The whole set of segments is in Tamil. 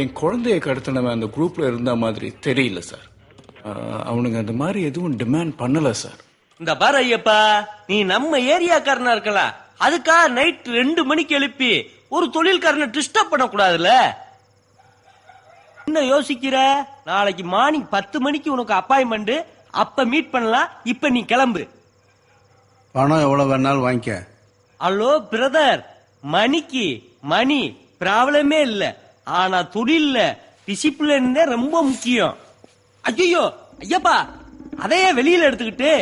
என் குழந்தைய கடத்தினவன் அந்த குரூப்ல இருந்த மாதிரி தெரியல சார். அவனுங்க அந்த மாதிரி எதுவும் டிமாண்ட் பண்ணல சார். இந்த பாரு ஐயப்பா, நீ நம்ம ஏரியாக்காரனா இருக்கலாம், அதுக்கா நைட் 2 மணிக்கு எழுப்பி ஒரு தொழில்காரனை டிஸ்டர்ப் பண்ணக்கூடாதுல்ல. என்ன யோசிக்கிற? நாளைக்கு மார்னிங் 10 மணிக்கு உனக்கு அப்பாயின்மெண்ட், அப்ப மீட் பண்ணலாம். இப்ப நீ கிளம்பு. பணம் எவ்வளவு வேணாலும் வாங்கிக்க. ஹலோ பிரதர், மணி ப்ராப்ளமே இல்ல. ஆனா தொழில்ல டிசிப்ளின் ரொம்ப முக்கியம். ஐயோ ஐயப்பா, அதையே வெளியில எடுத்துக்கிட்டு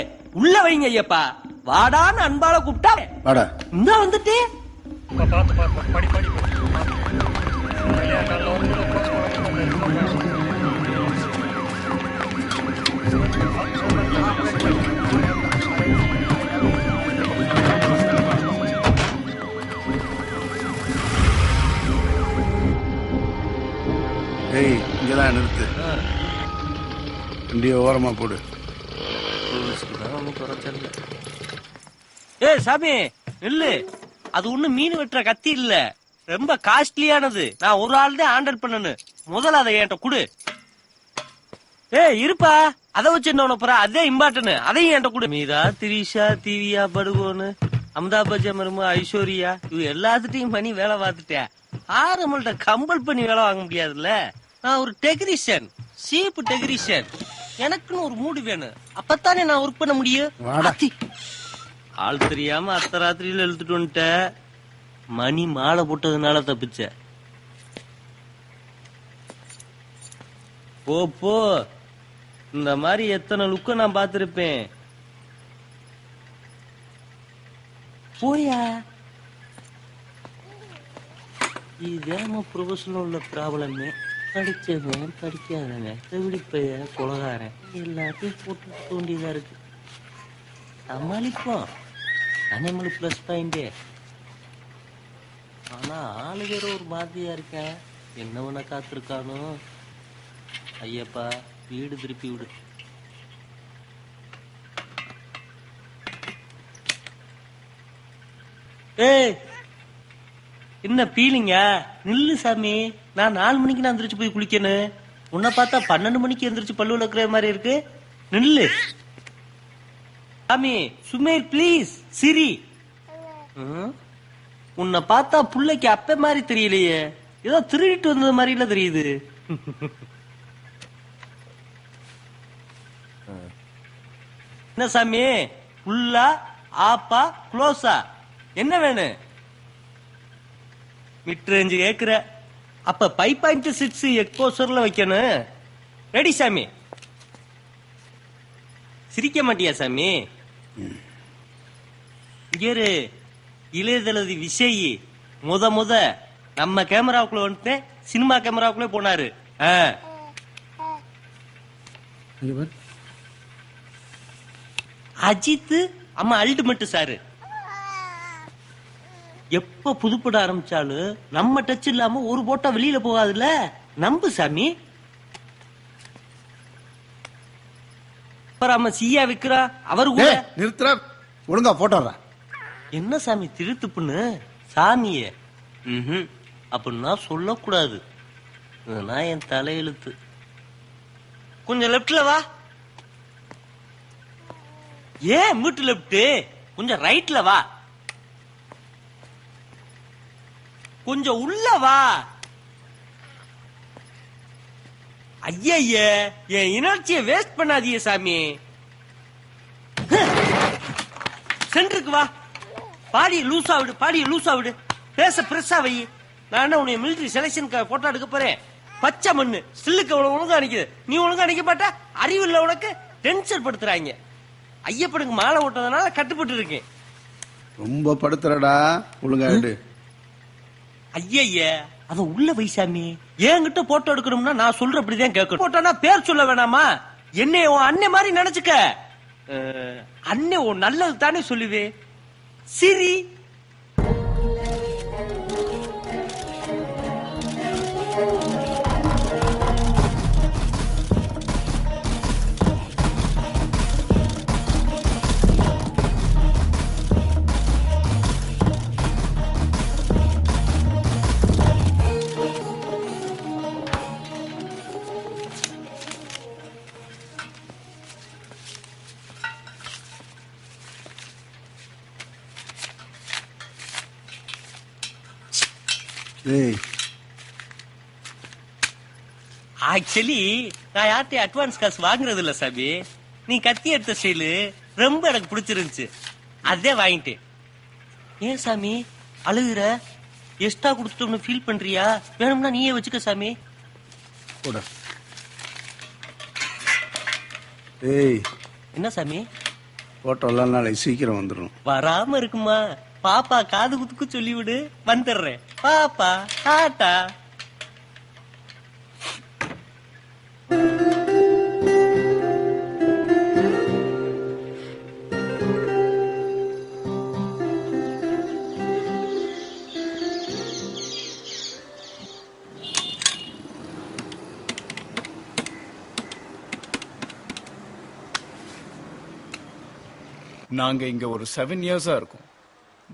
உள்ள வைங்க ஐயப்பா. வாடான்னு அன்பால கூப்பிட்டா வாடா. இந்த வந்துட்டு ஏய், இங்கதான் நிறுத்து. வண்டியை ஓரமா போடு. ஏ சாமி நில்லு. அது ஒண்ணு மீன் வெட்டுற கத்தி இல்ல, ரொம்ப காஸ்ட்லியானது. நான் ஒரு ஆள் தான் ஹேண்டில் பண்ணணும். முதல்ல அதை என்கிட்ட குடு. ஏ இருப்பா, அதை வச்சு என்ன பண்ண போற? அதே இம்பார்ட்டன், அதையும் என்கிட்ட குடு. மீரா, திரிஷா, தீவியா, படுகோன்னு, அமிதாப் பச்சன், மரும ஐஸ்வர்யா, இவ எல்லாத்துட்டையும் பண்ணி வேலை பார்த்துட்டேன். ஆரம்பல்ட்ட கம்பல் பண்ணி வேலை வாங்க முடியாதுல்ல. நான் ஒரு டெக்னீஷியன், சீப் டெக்னீஷியன். எனக்குன்னு ஒரு மூடு வேணும், அப்பத்தானே நான் ஒர்க் பண்ண முடியும். ஆள் தெரியாம அர்த்தராத்திரியில எழுத்துட்டு வந்துட்ட. மணி மாலை போட்டதுனால தப்பிச்ச. போ, இந்த மாதிரி எத்தனை லுக்க நான் பார்த்திருப்பேன். போயா, இதுதான் ப்ரொஃபஷனல் உள்ள ப்ராப்ளமே. படிச்சவன் படிக்காதவன், செவிலிப்பைய கொலகாரன் எல்லாத்தையும் போட்டு தோண்டியதா இருக்கு. சமாளிப்போம், அனிமல் பிளஸ் பாயிண்ட். ஆனா ஆளு வேற ஒரு மாதிரியா இருக்கேன். என்னவன காத்திருக்கானோ. ஐயப்பா, வீடு திருப்பி விடு. ஏய், என்ன பீலிங்க? நில்லு சாமி. நான் 4 மணிக்கு நான் எந்திரிச்சு போய் குளிக்கணும். உன்னை பார்த்தா 12 மணிக்கு எந்திரிச்சு பல்லு விளக்குற மாதிரி இருக்கு. நில்லு சாமி. Sumer please. சிரி, உன்னை பார்த்தா புள்ளைக்கு அப்ப மாதிரி தெரியலையே, ஏதோ திருடிட்டு வந்தது மாதிரி இல்ல தெரியுது. என்ன சாமி, புல்லா ஆப்பா க்ளோஸா, என்ன வேணும்? மிட் ரேஞ்சு கேக்குற. அப்ப 5.6 எக்ஸ்போசர்ல வைக்கணும். ரெடி சாமி. சிரிக்க மாட்டியா சாமி? இங்கேரு இளையதளபதி விஜய் முத நம்ம கேமராவுக்குள்ள வந்துட்டு சினிமா கேமராவுக்குள்ளே போனாரு. அஜித் அம்மா அல்டிமேட் சாரு எப்ப புதுப்பட ஆரம்பிச்சாலும் நம்ம டச் இல்லாம ஒரு போட்டா வெளியில போகாதுல்ல. நம்பு சாமி. சியா விக்கிறா அவரு கூட நிறுத்துற. ஒழுங்கா போட்டோ. என்ன சாமி திருத்து பண்ணு சாமிய? அப்படின்னா சொல்லக்கூடாது, நான் என் தலையெழுத்து. கொஞ்சம் லெப்ட்ல வா. ஏன் மீட்டு லெப்ட்? கொஞ்சம் ரைட்ல வா. கொஞ்சம் உள்ள வா. ஐய, என் எனர்ஜியை வேஸ்ட் பண்ணாதீங்க சாமி. சென்டருக்கு வா. பாடிய லூசா விடு. பேச பிரஸ்ஸா வை. நான் என்ன உன்னை மிலிட்டரி செலக்ஷன் போட்டோ எடுக்க போறேன்? பச்சை மண்ணு ஸ்டில்லுக்கு ஒழுங்கா அடிக்குது. நீ ஒழுங்கா அடிக்க மாட்டா? அறிவு இல்ல உனக்கு. டென்ஷன் படுத்துறாங்க. ஐயப்பனுக்கு மாலை ஓட்டதுனால கட்டுப்பட்டு இருக்கேன். ரொம்ப படுத்துறடா. ஒழுங்கா விடு. ஐய, அத உள்ள வைசாமி. என்கிட்ட போட்டோ எடுக்கணும்னா நான் சொல்ற அப்படிதான் கேட்கணும். போட்டோனா பேர் சொல்ல வேணாமா? என்னை உன் அண்ணன் மாதிரி நினைச்சுக்க. அண்ணன் உன் நல்லது தானே சொல்லுவே. சிரி. டேய் ஆக்சுவலி நான் யார்கிட்டயும் அட்வான்ஸ் காசு வாங்குறது இல்ல சாமி. நீ கத்தி எடுத்த ஸ்டைலு ரொம்ப எனக்கு பிடிச்சிருந்துச்சு, அதே வாங்கிட்டேன். ஏன் சாமி அழுகுற? எக்ஸ்ட்ரா கொடுத்துட்டோம்னு ஃபீல் பண்றியா? வேணும்னா நீயே வச்சுக்க சாமி. போட. டேய் என்ன சாமி? போட்டோலாம் நாளைக்கு சீக்கிரம் வந்துடும். வராம இருக்குமா? பாப்பா காது குத்துக்கு சொல்லிவிடு, வந்துடுறேன். பாப்பா டாட்டா. நாங்க இங்க ஒரு 7 இயர்ஸா இருக்கோம்.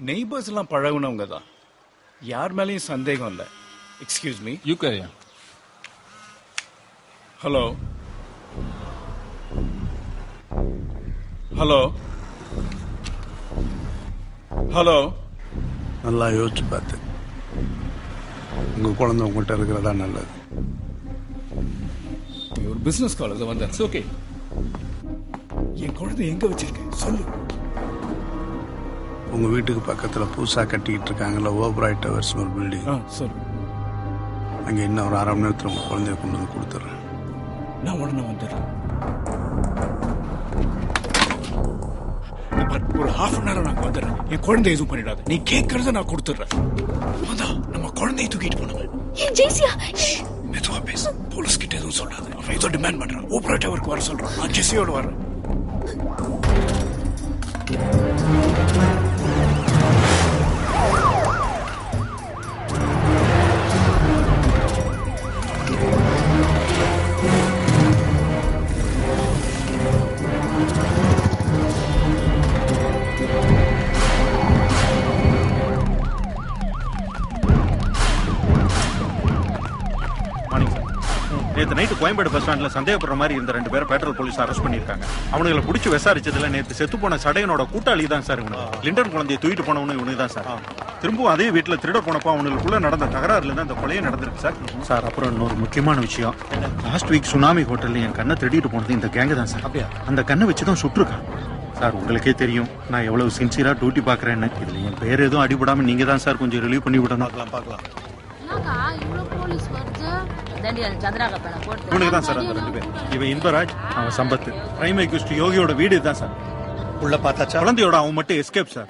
நெய்பர்ஸ் எல்லாம் பழகுனவங்க தான். யார் மேலயும் சந்தேகம் இல்ல. Excuse me. You carry on. Hello hello hello. நல்லா யோசிச்சு பார்த்து உங்க குழந்தை உங்கள்கிட்ட இருக்கிறதா நல்லது. ஒரு பிசினஸ் காலேஜ் வந்தேன். It's okay. என் குழந்தை எங்க வச்சிருக்கேன் சொல்லு. உங்க வீட்டுக்கு பக்கத்துல புதுசா கட்டிக்கிட்டு இருக்காங்கல்ல ஓபராய் டவர்ஸ் ஒரு பில்டிங். சொல்லு. அங்க இன்னும் ஒரு 1/2 மணி நேரத்துல உங்க குழந்தைய கொண்டு வந்து கொடுத்துட்றேன். நான் உடனே வந்துடுறேன். ஒரு 1/2 அன் ஹவர் நான் வந்துடுறேன். என் குழந்தை எதுவும் பண்ணிடாது. நீ கேட்கறத நான் கொடுத்துடுறேன். அதான் நம்ம குழந்தையை தூக்கிட்டு போனவன். மெதுவா பேசு. போலீஸ் கிட்ட எதுவும் சொல்லாது. அவன் ஏதோ டிமாண்ட் பண்றான். ஆபரேட்டருக்கு வர சொல்றான். நான் ஜெஸியோட வரேன். நேற்று நைட்டு கோயம்பேடு பஸ் ஸ்டாண்ட்ல சந்தேகப்படுற மாதிரி இருந்த 2 பேரை பெட்ரோல் போலீஸ் அரெஸ்ட் பண்ணிருக்காங்க. அவனுங்களை பிடிச்சி விசாரிச்சதுல நேற்று செத்து போன சடையனோட கூட்டாளி தான் சார் இவனு. லிண்டன் குழந்தையை தூக்கிட்டு போனவனு இவனுக்கு தான் சார். திரும்பவும் அதே வீட்டுல திருட போனப்போ அவனுக்குள்ள நடந்த தகராறுல இருந்து அந்த கொலையே நடந்திருக்கு சார். சார் அப்புறம் இன்னொரு முக்கியமான விஷயம், லாஸ்ட் வீக் சுனாமி ஹோட்டல்ல என் கண்ணை திருடிட்டு போனது இந்த கேங்க தான் சார். அப்படியா? அந்த கண்ணை வச்சுதான் சுட்டிருக்கான் சார். உங்களுக்கே தெரியும் நான் எவ்வளவு சின்சியரா டியூட்டி பாக்குறேன்னு. இதுல என் பேர் எதுவும் அடிபடாம நீங்க தான் சார் கொஞ்சம் ரிலீவ் பண்ணி விடணும். பார்க்கலாம். இவனுக்கு தான் சார் அந்த 2 பேர். இவன் இன்பராஜ், அவன் சம்பத். பிரைம் அக்யூஸ்ட் யோகியோட வீடு இதுதான் சார். உள்ள பார்த்தாச்சா? குழந்தையோட அவன் மட்டும் எஸ்கேப் சார்.